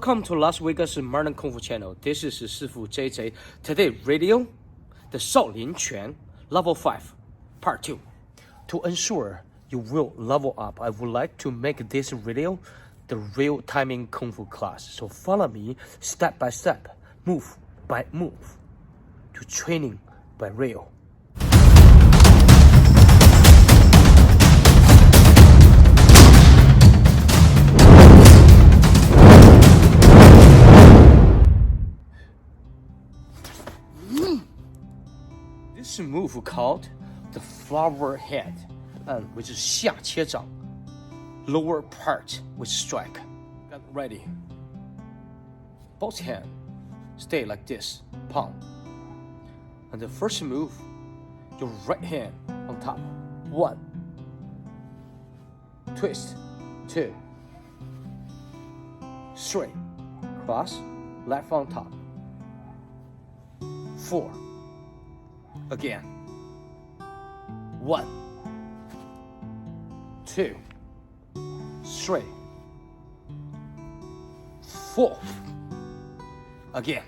Welcome to Las Vegas Modern Kung Fu channel. This is Shifu JJ. Today video, the Shaolin Quan Level 5, Part 2. To ensure you will level up, I would like to make this video the real timing Kung Fu class. So follow me step by step, move by move, to training by real. This move called the flower head, which is 下切掌, lower part with strike. Get ready. Both hands stay like this, palm. And the first move, your right hand on top. 1. Twist. 2. Straight. Cross. Left on top. 4. Again. 1. 2. Straight. 4. Again.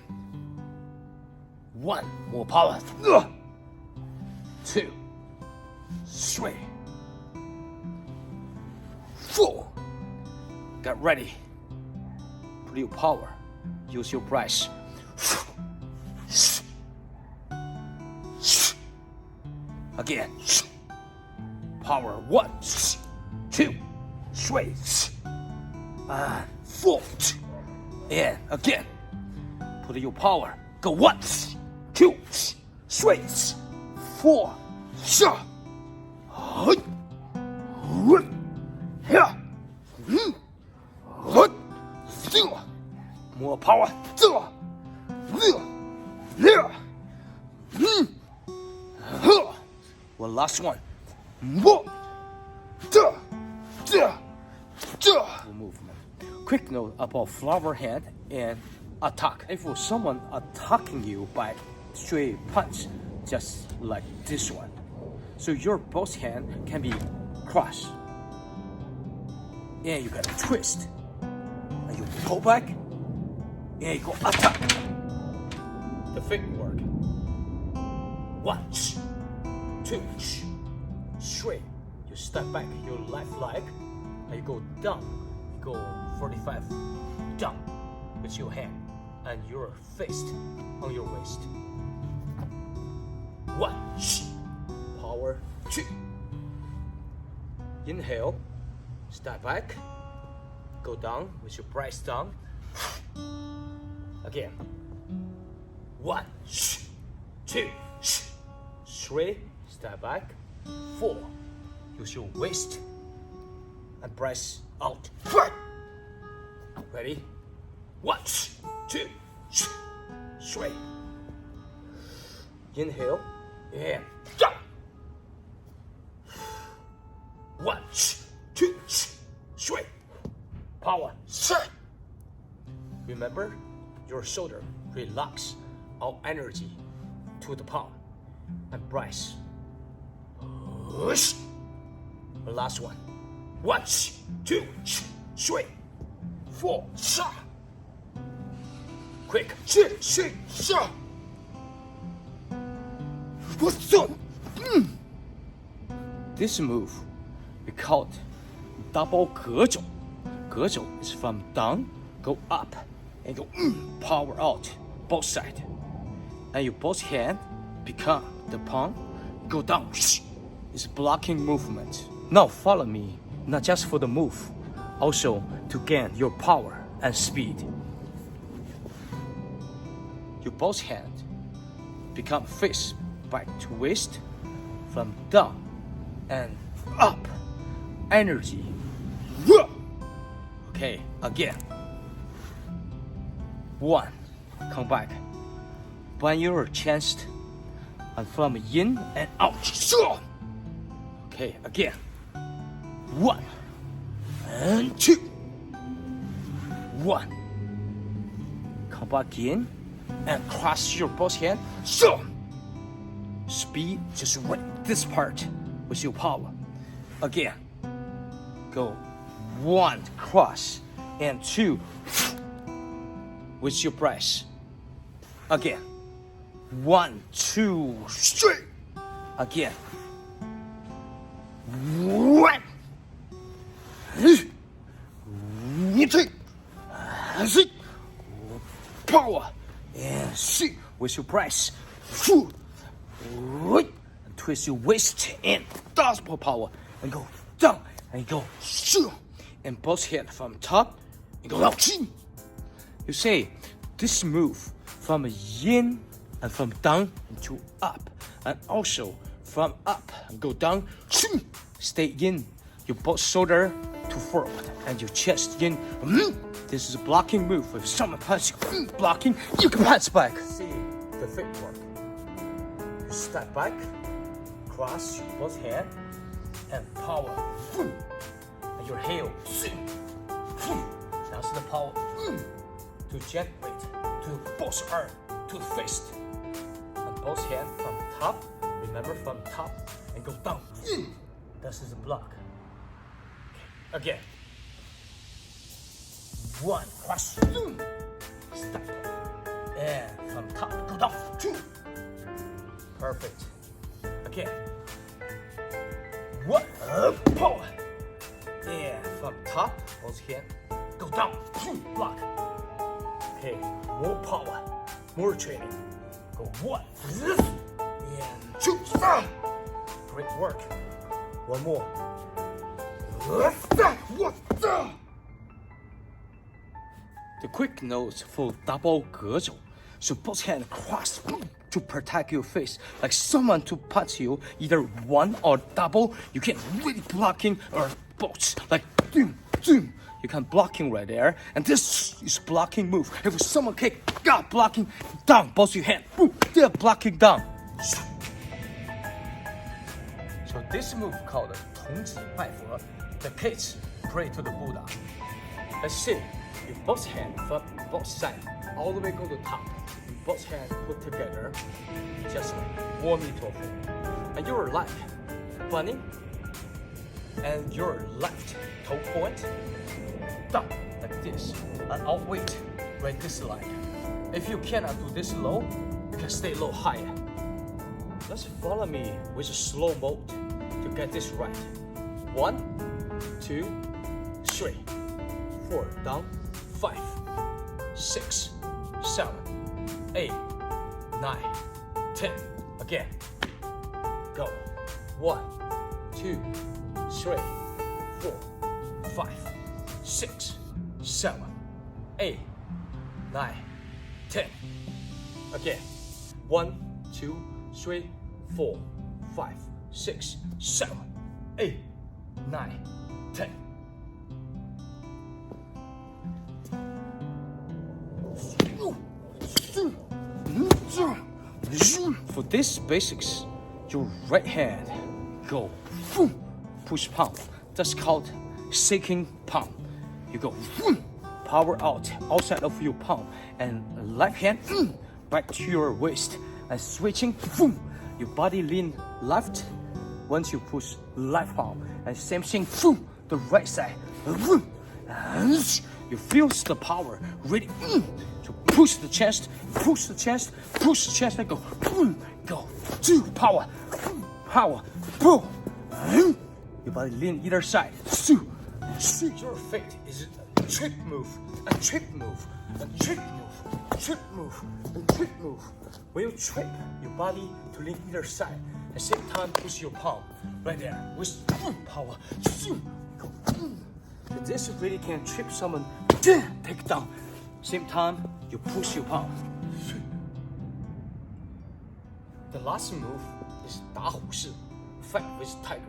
1. More power. 2. Straight. 4. Get ready. Put your power. Use your brush. Again. Power. 1, 2, 3, 4. And again. Put your power. Go 1, 2, 3, 4. More power. One last one. Movement. Quick note about flower hand and attack. If someone attacking you by straight punch, just like this one, so your both hand can be crossed, and you gotta twist, and you pull back, and you go attack. The fake work. 1, 2, 3. You step back your left leg, and you go down. You go 45 down with your hand, and your fist on your waist. 1. Power. 2. Inhale. Step back. Go down with your breast down. Again. 1, 2, 3. Step back. 4. Use your waist and press out. Ready? 1, 2, 3. Inhale and down. 1, 2, 3. Power. Remember, your shoulder relax all energy to the palm and press. The last one. 1, 2, 3, 4. Quick. This move we call it double 格肘. 格肘 is from down, go up, and go power out, both sides. And your both hand become the palm, go down. It's blocking movement. Now follow me, not just for the move, also to gain your power and speed. Your both hand become fist back to waist, from down and up. Energy. Okay, again. 1. Come back. Bend your chest and from in and out. Okay, again. 1 and 2. 1. Come back in and cross your both hands. Speed just right this part with your power. Again. Go 1, cross, and 2, with your press. Again. 1, 2, 3. Again. 1, 2, 3. Power and 3 with your press. And twist your waist and double power and go down and go and both hands from top and go down. You say this move from yin and from down to up, and also from up and go down. Stay in your both shoulder to forward and your chest in. This is a blocking move. If someone punches you, blocking, you can punch back. See the footwork. You step back, cross your both hands, and power. And your heel. That's the power. To generate to both arm to the fist. And both hands from top. Remember from top and go down. This is a block. Okay. Again. 1, cross, step, and from top, go down, 2. Perfect. Again. 1, power, and from top, both hands, go down, 2, block. Okay, more power, more training. Go 1, and 2, great work. One more. The quick notes for double 格种. So both hands cross to protect your face. Like someone to punch you, either one or double. You can really blocking or both. Like you can blocking right there. And this is blocking move. If someone kick, blocking down, both your hands. They're blocking down. So this move called 童子拜佛. The kids pray to the Buddha. Let's see. You both hands from both sides, all the way go to top. Both hands put together, just like warming tofu. And your left bunny, and your left toe point down like this. And I'll wait right this line. If you cannot do this low, you can stay low higher. Let's follow me with a slow mode to get this right. 1, 2, 3, 4, down. 5, 6, 7, 8, 9, 10. Again. Go. 1, 2, 3, 4, 5, 6, 7, 8, 9, 10. Again. 1, 2, 3, 4, 5, 6, 7, 8, 9, 10. For this basics, your right hand go push palm. That's called shaking palm. You go power out outside of your palm, and left hand back to your waist and switching. Your body lean left once you push left palm, and same thing the right side. You feel the power really to push the chest, and go, power, pull. Your body lean either side. Your feet is a trick move, a trick move, a trick move, a trick move, a trick move. When you trip your body to lean either side, at the same time push your palm right there with power. Go. This really can trip someone, take down. Same time, you push your palm. The last move is 打虎式, fight with tiger.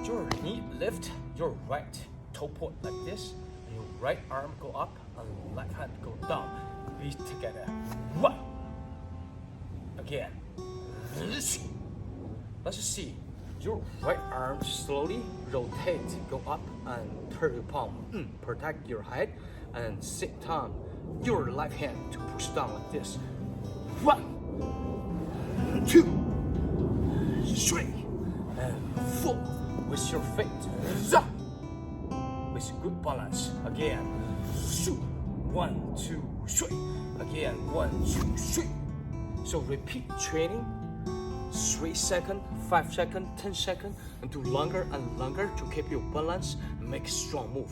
Your knee lift, your right toe point like this, and your right arm go up, and left hand go down. Reach together. 1. Again. Let's see. Your right arm slowly rotate, go up and turn your palm. Protect your head, and same time, your left hand to push down like this. 1, 2, 3, and 4. With your feet, with good balance. Again, 1, 2, 3. Again, 1, 2, 3. So repeat training. 3 seconds, 5 seconds, 10 seconds, and do longer and longer to keep your balance and make a strong move.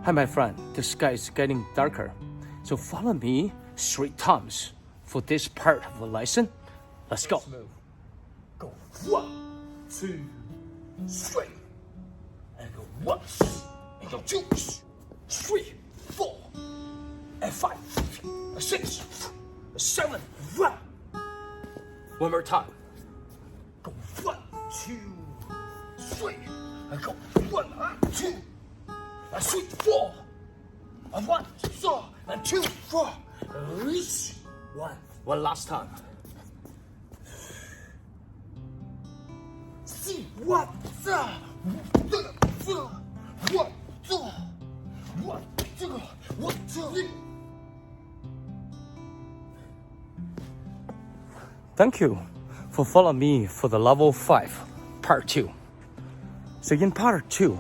Hi, my friend. The sky is getting darker, so follow me 3 times for this part of the lesson. Let's go. Go 1, 2, 3, and go 1, and go 2, 3, 4, and 5, 6, 7, 1. One more time. Go 1, 2, 3, and go 1, 2, 3, 4, and 1, 2, 4, release. One last time. See what the Thank you for following me for the level 5, part 2. So in part 2,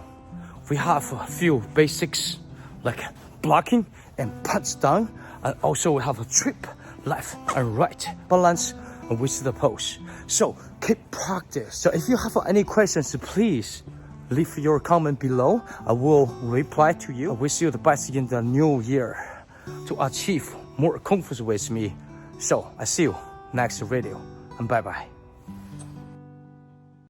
we have a few basics like blocking and punch down, and also we have a trip, left and right, balance, and with the pose. So keep practice. So if you have any questions, please leave your comment below. I will reply to you. I wish you the best in the new year to achieve more Kung Fu with me. So I see you next video, and bye bye.